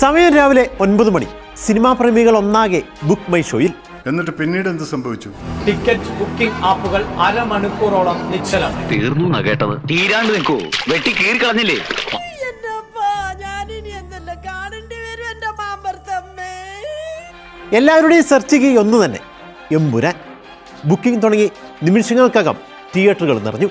സമയം രാവിലെ 9 മണി. സിനിമാ പ്രേമികൾ ഒന്നാകെ ബുക്ക് മൈ ഷോയിൽ. എന്നിട്ട് പിന്നീട് എന്ത് സംഭവിച്ചു? ടിക്കറ്റ് ബുക്കിംഗ് ആപ്പുകൾ അരമണിക്കൂറോളം നിശ്ചലം. തീർന്നു കേട്ടത്. തീരാണ്ട് നിൽക്കൂ, വെട്ടി കീറി കളഞ്ഞില്ലേ? എല്ലാവരുടെയും സെർച്ച് കീ ഒന്ന് തന്നെ, എമ്പുരാൻ. ബുക്കിംഗ് തുടങ്ങി നിമിഷങ്ങൾക്കകം തിയേറ്ററുകൾ നിറഞ്ഞു.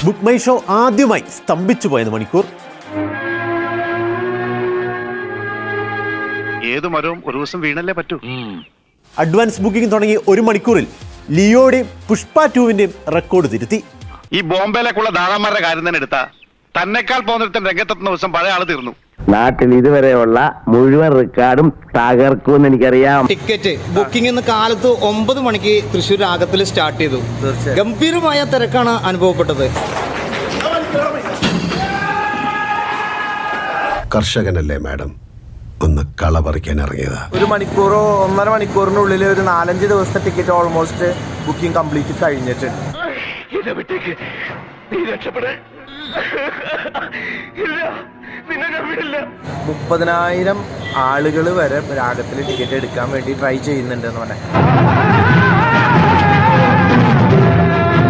ബുക്ക് മൈ ഷോ ആദ്യമായി സ്തംഭിച്ചു പോയത് മണിക്കൂർ. ഏത് മരവും ഒരു ദിവസം വീണല്ലേ പറ്റൂ. അഡ്വാൻസ് ബുക്കിംഗ് തുടങ്ങി 1 മണിക്കൂറിൽ ലിയോയുടെയും പുഷ്പ 2വിന്റെയും റെക്കോർഡ് തിരുത്തി. ഈ ബോംബെയിലേക്കുള്ള ദാതാന്മാരുടെ കാര്യം തന്നെ എടുത്താ തന്നെക്കാൾ പോകുന്നിടത്തും രംഗത്തെത്തുന്ന ദിവസം പഴയ ആള് തീർന്നു. നാട്ടിൽ ഇതുവരെയുള്ള മുഴുവൻ റെക്കോർഡും തകർക്കുമെന്ന് എനിക്കറിയാം. ടിക്കറ്റ് ബുക്കിംഗ് ഇന്ന് കാലത്ത് 9 മണിക്ക് തൃശ്ശൂർ രാഗത്തിൽ സ്റ്റാർട്ട് ചെയ്തു. ഗംഭീരമായ തിരക്കാണ് അനുഭവപ്പെട്ടത്. കർഷകനല്ലേ മാഡം, ഒന്ന് കള പറിക്കാൻ ഇറങ്ങിയതാ. 1 മണിക്കൂറോ 1.5 മണിക്കൂറിനുള്ളിൽ ഒരു 4-5 ദിവസത്തെ ടിക്കറ്റ് ഓൾമോസ്റ്റ് ബുക്കിംഗ് കംപ്ലീറ്റ് കഴിഞ്ഞിട്ടുണ്ട്. 30,000 ആളുകൾ വരെ രാഗത്തിൽ ടിക്കറ്റ് എടുക്കാൻ വേണ്ടി ട്രൈ ചെയ്യുന്നുണ്ട് എന്ന് പറഞ്ഞാൽ